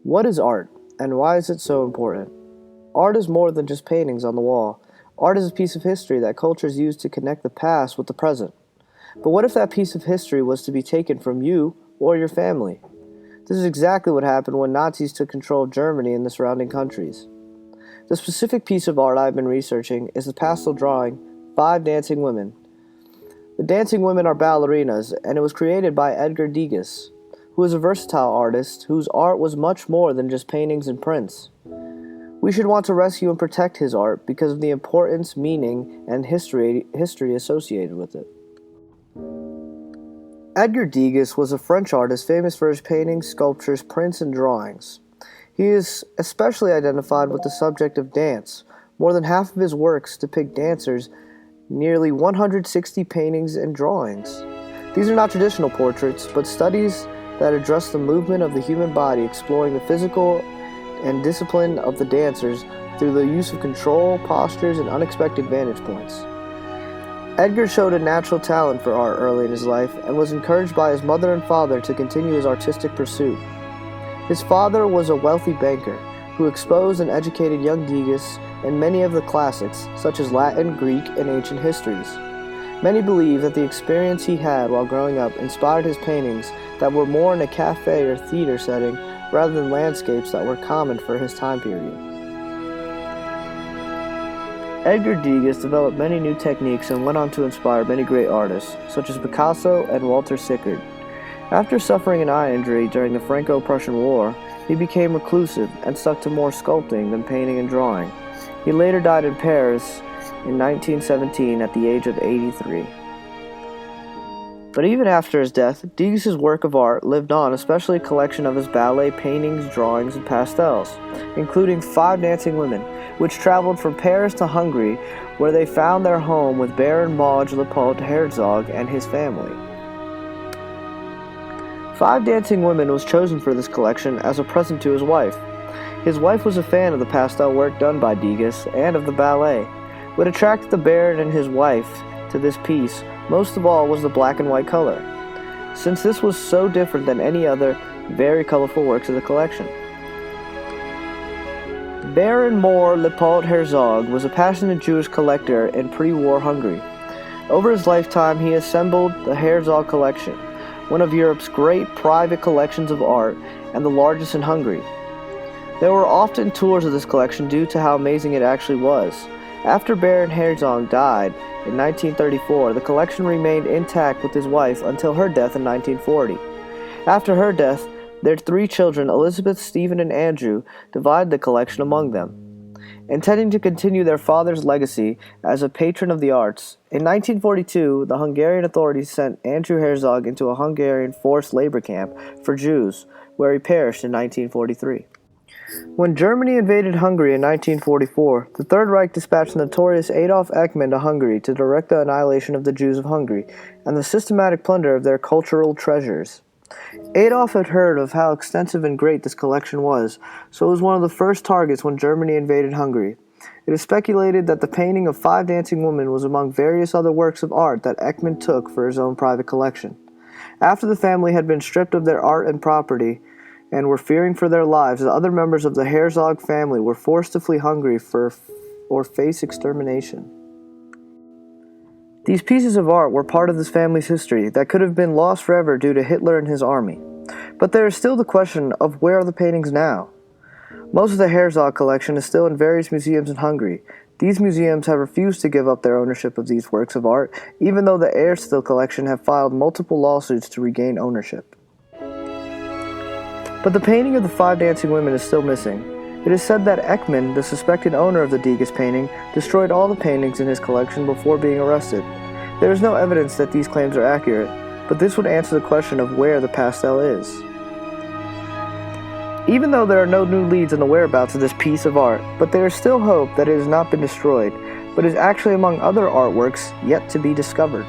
What is art, and why is it so important? Art is more than just paintings on the wall. Art is a piece of history that cultures use to connect the past with the present. But what if that piece of history was to be taken from you or your family? This is exactly what happened when Nazis took control of Germany and the surrounding countries. The specific piece of art I've been researching is the pastel drawing, Five Dancing Women. The dancing women are ballerinas, and it was created by Edgar Degas, who is a versatile artist whose art was much more than just paintings and prints. We should want to rescue and protect his art because of the importance, meaning, and history associated with it. Edgar Degas was a French artist famous for his paintings, sculptures, prints, and drawings. He is especially identified with the subject of dance. More than half of his works depict dancers, nearly 160 paintings and drawings. These are not traditional portraits, but studies that address the movement of the human body, exploring the physical and discipline of the dancers through the use of control, postures, and unexpected vantage points. Edgar showed a natural talent for art early in his life and was encouraged by his mother and father to continue his artistic pursuit. His father was a wealthy banker who exposed and educated young Degas in many of the classics, such as Latin, Greek, and ancient histories. Many believe that the experience he had while growing up inspired his paintings that were more in a cafe or theater setting rather than landscapes that were common for his time period. Edgar Degas developed many new techniques and went on to inspire many great artists, such as Picasso and Walter Sickert. After suffering an eye injury during the Franco-Prussian War, he became reclusive and stuck to more sculpting than painting and drawing. He later died in Paris in 1917 at the age of 83. But even after his death, Degas' work of art lived on, especially a collection of his ballet paintings, drawings, and pastels, including Five Dancing Women, which traveled from Paris to Hungary, where they found their home with Baron Maude Leopold Herzog and his family. Five Dancing Women was chosen for this collection as a present to his wife. His wife was a fan of the pastel work done by Degas and of the ballet. What attracted the Baron and his wife to this piece most of all was the black and white color, since this was so different than any other very colorful works of the collection. Baron Maude Leopold Herzog was a passionate Jewish collector in pre-war Hungary. Over his lifetime, he assembled the Herzog collection, one of Europe's great private collections of art and the largest in Hungary. There were often tours of this collection due to how amazing it actually was. After Baron Herzog died in 1934, the collection remained intact with his wife until her death in 1940. After her death, their three children, Elizabeth, Stephen, and Andrew, divided the collection among them. Intending to continue their father's legacy as a patron of the arts, in 1942, the Hungarian authorities sent Andrew Herzog into a Hungarian forced labor camp for Jews, where he perished in 1943. When Germany invaded Hungary in 1944, the Third Reich dispatched the notorious Adolf Eichmann to Hungary to direct the annihilation of the Jews of Hungary and the systematic plunder of their cultural treasures. Adolf had heard of how extensive and great this collection was, so it was one of the first targets when Germany invaded Hungary. It is speculated that the painting of Five Dancing Women was among various other works of art that Eichmann took for his own private collection. After the family had been stripped of their art and property, and were fearing for their lives, the other members of the Herzog family were forced to flee Hungary or face extermination. These pieces of art were part of this family's history that could have been lost forever due to Hitler and his army. But there is still the question of where are the paintings now? Most of the Herzog collection is still in various museums in Hungary. These museums have refused to give up their ownership of these works of art, even though the Erstl collection have filed multiple lawsuits to regain ownership. But the painting of the Five Dancing Women is still missing. It is said that Eichmann, the suspected owner of the Degas painting, destroyed all the paintings in his collection before being arrested. There is no evidence that these claims are accurate, but this would answer the question of where the pastel is. Even though there are no new leads on the whereabouts of this piece of art, but there is still hope that it has not been destroyed, but is actually among other artworks yet to be discovered.